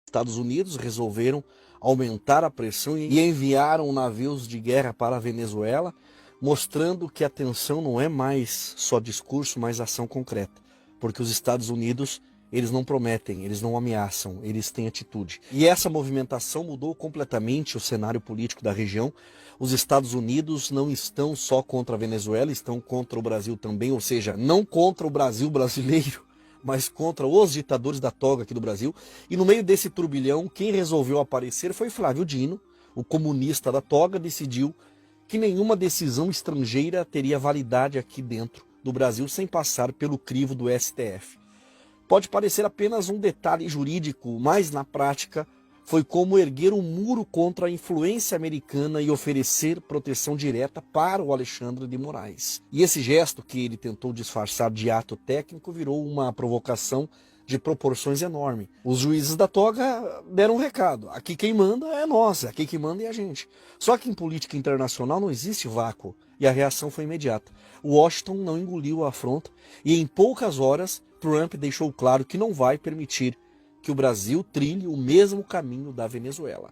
Estados Unidos resolveram aumentar a pressão e enviaram navios de guerra para a Venezuela, mostrando que a tensão não é mais só discurso, mas ação concreta. Porque os Estados Unidos, eles não prometem, eles não ameaçam, eles têm atitude. E essa movimentação mudou completamente o cenário político da região. Os Estados Unidos não estão só contra a Venezuela, estão contra o Brasil também, ou seja, não contra o Brasil brasileiro, mas contra os ditadores da toga aqui do Brasil. E no meio desse turbilhão, quem resolveu aparecer foi Flávio Dino, o comunista da toga, decidiu que nenhuma decisão estrangeira teria validade aqui dentro do Brasil sem passar pelo crivo do STF. Pode parecer apenas um detalhe jurídico, mas na prática foi como erguer um muro contra a influência americana e oferecer proteção direta para o Alexandre de Moraes. E esse gesto, que ele tentou disfarçar de ato técnico, virou uma provocação de proporções enormes. Os juízes da toga deram um recado: aqui quem manda é nós, aqui quem manda é a gente. Só que em política internacional não existe vácuo, e a reação foi imediata. Washington não engoliu a afronta e em poucas horas Trump deixou claro que não vai permitir que o Brasil trilhe o mesmo caminho da Venezuela.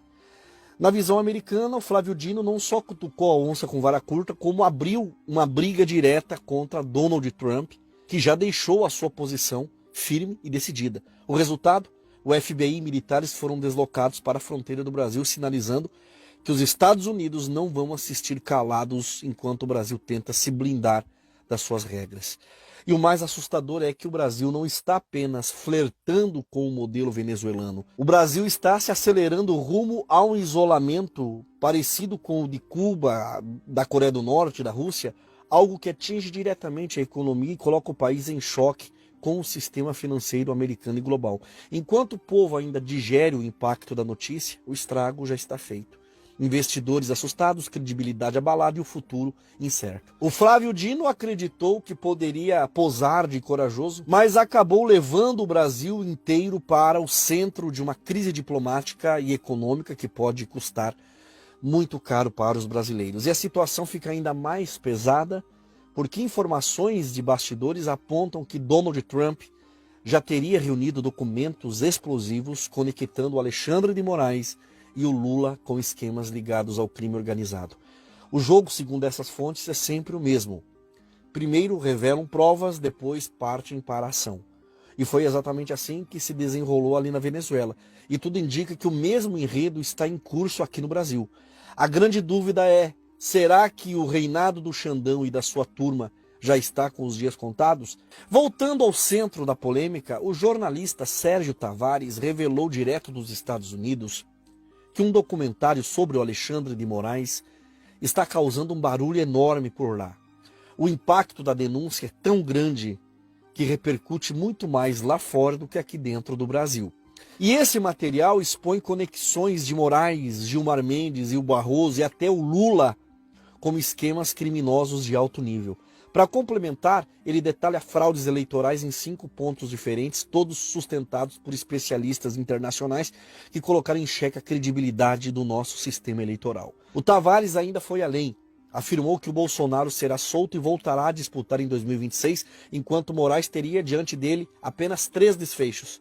Na visão americana, o Flávio Dino não só cutucou a onça com vara curta, como abriu uma briga direta contra Donald Trump, que já deixou a sua posição firme e decidida. O resultado? O FBI e militares foram deslocados para a fronteira do Brasil, sinalizando que os Estados Unidos não vão assistir calados enquanto o Brasil tenta se blindar das suas regras. E o mais assustador é que o Brasil não está apenas flertando com o modelo venezuelano. O Brasil está se acelerando rumo a um isolamento parecido com o de Cuba, da Coreia do Norte, da Rússia, algo que atinge diretamente a economia e coloca o país em choque com o sistema financeiro americano e global. Enquanto o povo ainda digere o impacto da notícia, o estrago já está feito. Investidores assustados, credibilidade abalada e o futuro incerto. O Flávio Dino acreditou que poderia posar de corajoso, mas acabou levando o Brasil inteiro para o centro de uma crise diplomática e econômica que pode custar muito caro para os brasileiros. E a situação fica ainda mais pesada porque informações de bastidores apontam que Donald Trump já teria reunido documentos explosivos conectando Alexandre de Moraes e o Lula com esquemas ligados ao crime organizado. O jogo, segundo essas fontes, é sempre o mesmo. Primeiro revelam provas, depois partem para a ação. E foi exatamente assim que se desenrolou ali na Venezuela. E tudo indica que o mesmo enredo está em curso aqui no Brasil. A grande dúvida é: será que o reinado do Xandão e da sua turma já está com os dias contados? Voltando ao centro da polêmica, o jornalista Sérgio Tavares revelou direto dos Estados Unidos que um documentário sobre o Alexandre de Moraes está causando um barulho enorme por lá. O impacto da denúncia é tão grande que repercute muito mais lá fora do que aqui dentro do Brasil. E esse material expõe conexões de Moraes, Gilmar Mendes e o Barroso e até o Lula como esquemas criminosos de alto nível. Para complementar, ele detalha fraudes eleitorais em 5 pontos diferentes, todos sustentados por especialistas internacionais que colocaram em xeque a credibilidade do nosso sistema eleitoral. O Tavares ainda foi além. Afirmou que o Bolsonaro será solto e voltará a disputar em 2026, enquanto Moraes teria diante dele apenas 3 desfechos: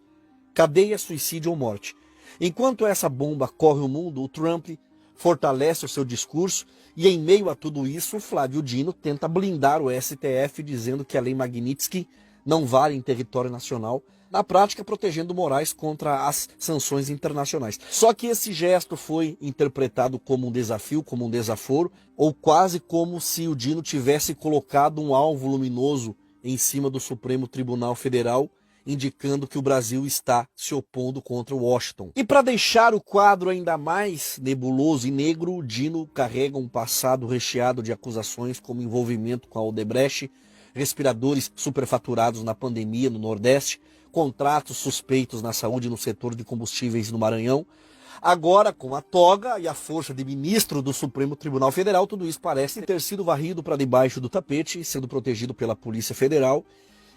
cadeia, suicídio ou morte. Enquanto essa bomba corre o mundo, o Trump fortalece o seu discurso e, em meio a tudo isso, o Flávio Dino tenta blindar o STF, dizendo que a lei Magnitsky não vale em território nacional, na prática protegendo Moraes contra as sanções internacionais. Só que esse gesto foi interpretado como um desafio, como um desaforo, ou quase como se o Dino tivesse colocado um alvo luminoso em cima do Supremo Tribunal Federal, indicando que o Brasil está se opondo contra Washington. E para deixar o quadro ainda mais nebuloso e negro, Dino carrega um passado recheado de acusações como envolvimento com a Odebrecht, respiradores superfaturados na pandemia no Nordeste, contratos suspeitos na saúde no setor de combustíveis no Maranhão. Agora, com a toga e a força de ministro do Supremo Tribunal Federal, tudo isso parece ter sido varrido para debaixo do tapete, sendo protegido pela Polícia Federal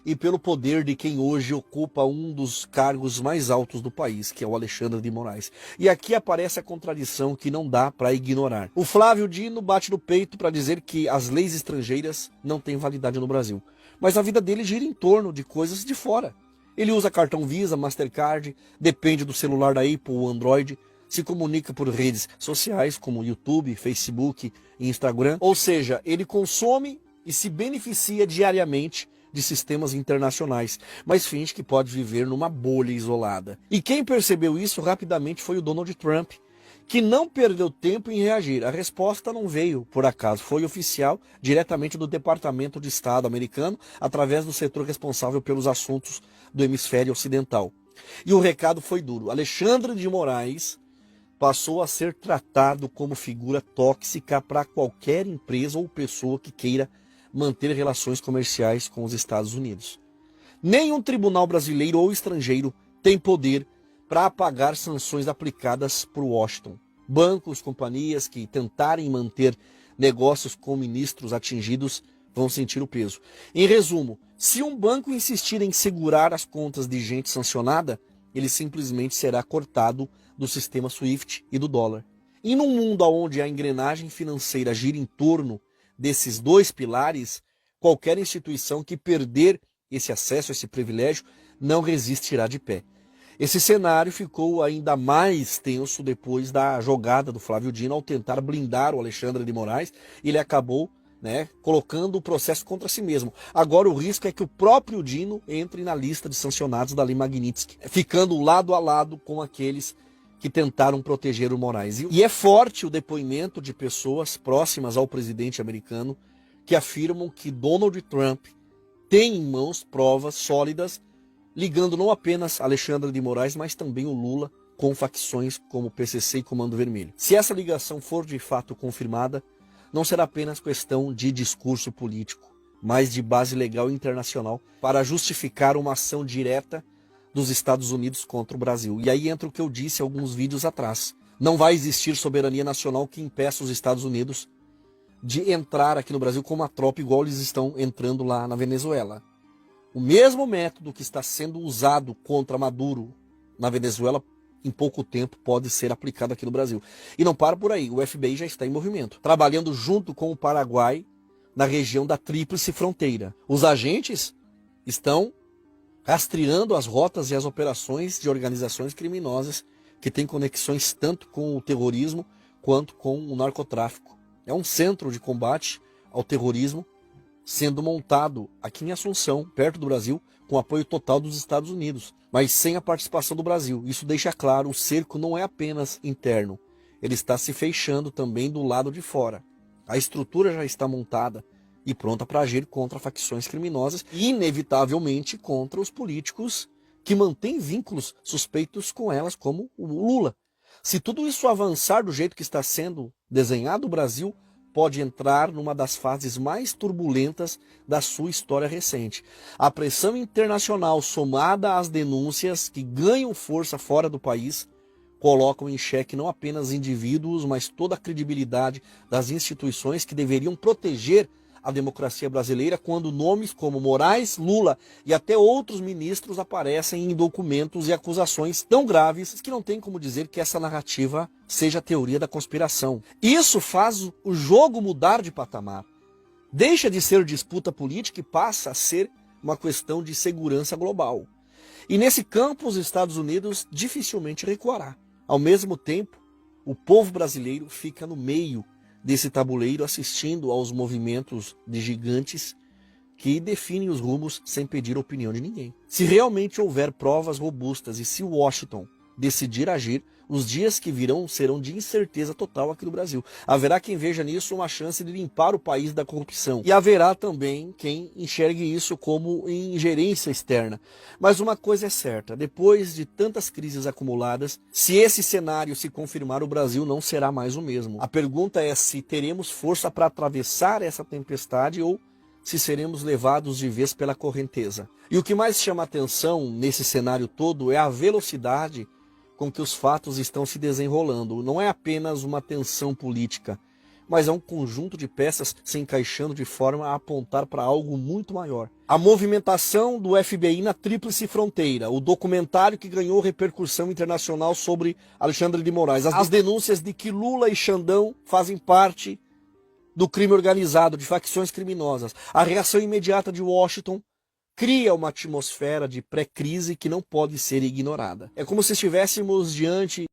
e pelo poder de quem hoje ocupa um dos cargos mais altos do país, que é o Alexandre de Moraes. E aqui aparece a contradição que não dá para ignorar. O Flávio Dino bate no peito para dizer que as leis estrangeiras não têm validade no Brasil. Mas a vida dele gira em torno de coisas de fora. Ele usa cartão Visa, Mastercard, depende do celular da Apple ou Android, se comunica por redes sociais como YouTube, Facebook e Instagram. Ou seja, ele consome e se beneficia diariamente de sistemas internacionais, mas finge que pode viver numa bolha isolada. E quem percebeu isso rapidamente foi o Donald Trump, que não perdeu tempo em reagir. A resposta não veio por acaso, foi oficial diretamente do Departamento de Estado americano, através do setor responsável pelos assuntos do hemisfério ocidental. E o recado foi duro. Alexandre de Moraes passou a ser tratado como figura tóxica para qualquer empresa ou pessoa que queira manter relações comerciais com os Estados Unidos. Nenhum tribunal brasileiro ou estrangeiro tem poder para apagar sanções aplicadas por Washington. Bancos, companhias que tentarem manter negócios com ministros atingidos vão sentir o peso. Em resumo, se um banco insistir em segurar as contas de gente sancionada, ele simplesmente será cortado do sistema SWIFT e do dólar. E num mundo onde a engrenagem financeira gira em torno desses dois pilares, qualquer instituição que perder esse acesso, esse privilégio, não resistirá de pé. Esse cenário ficou ainda mais tenso depois da jogada do Flávio Dino ao tentar blindar o Alexandre de Moraes. Ele acabou colocando o processo contra si mesmo. Agora o risco é que o próprio Dino entre na lista de sancionados da Lei Magnitsky, ficando lado a lado com aqueles que tentaram proteger o Moraes. E é forte o depoimento de pessoas próximas ao presidente americano que afirmam que Donald Trump tem em mãos provas sólidas ligando não apenas Alexandre de Moraes, mas também o Lula com facções como PCC e Comando Vermelho. Se essa ligação for de fato confirmada, não será apenas questão de discurso político, mas de base legal internacional para justificar uma ação direta dos Estados Unidos contra o Brasil. E aí entra o que eu disse alguns vídeos atrás. Não vai existir soberania nacional que impeça os Estados Unidos de entrar aqui no Brasil com uma tropa igual eles estão entrando lá na Venezuela. O mesmo método que está sendo usado contra Maduro na Venezuela, em pouco tempo pode ser aplicado aqui no Brasil. E não para por aí, o FBI já está em movimento, trabalhando junto com o Paraguai na região da Tríplice Fronteira. Os agentes estão rastreando as rotas e as operações de organizações criminosas que têm conexões tanto com o terrorismo quanto com o narcotráfico. É um centro de combate ao terrorismo sendo montado aqui em Assunção, perto do Brasil, com apoio total dos Estados Unidos, mas sem a participação do Brasil. Isso deixa claro, o cerco não é apenas interno, ele está se fechando também do lado de fora. A estrutura já está montada e pronta para agir contra facções criminosas e, inevitavelmente, contra os políticos que mantêm vínculos suspeitos com elas, como o Lula. Se tudo isso avançar do jeito que está sendo desenhado, o Brasil pode entrar numa das fases mais turbulentas da sua história recente. A pressão internacional, somada às denúncias que ganham força fora do país, colocam em xeque não apenas indivíduos, mas toda a credibilidade das instituições que deveriam proteger a democracia brasileira, quando nomes como Moraes, Lula e até outros ministros aparecem em documentos e acusações tão graves que não tem como dizer que essa narrativa seja a teoria da conspiração. Isso faz o jogo mudar de patamar. Deixa de ser disputa política e passa a ser uma questão de segurança global. E nesse campo os Estados Unidos dificilmente recuará. Ao mesmo tempo, o povo brasileiro fica no meio desse tabuleiro, assistindo aos movimentos de gigantes que definem os rumos sem pedir a opinião de ninguém. Se realmente houver provas robustas e se Washington decidir agir, os dias que virão serão de incerteza total aqui no Brasil. Haverá quem veja nisso uma chance de limpar o país da corrupção. E haverá também quem enxergue isso como ingerência externa. Mas uma coisa é certa, depois de tantas crises acumuladas, se esse cenário se confirmar, o Brasil não será mais o mesmo. A pergunta é se teremos força para atravessar essa tempestade ou se seremos levados de vez pela correnteza. E o que mais chama atenção nesse cenário todo é a velocidade com que os fatos estão se desenrolando. Não é apenas uma tensão política, mas é um conjunto de peças se encaixando de forma a apontar para algo muito maior. A movimentação do FBI na Tríplice Fronteira, o documentário que ganhou repercussão internacional sobre Alexandre de Moraes, as denúncias de que Lula e Xandão fazem parte do crime organizado, de facções criminosas, a reação imediata de Washington, cria uma atmosfera de pré-crise que não pode ser ignorada. É como se estivéssemos diante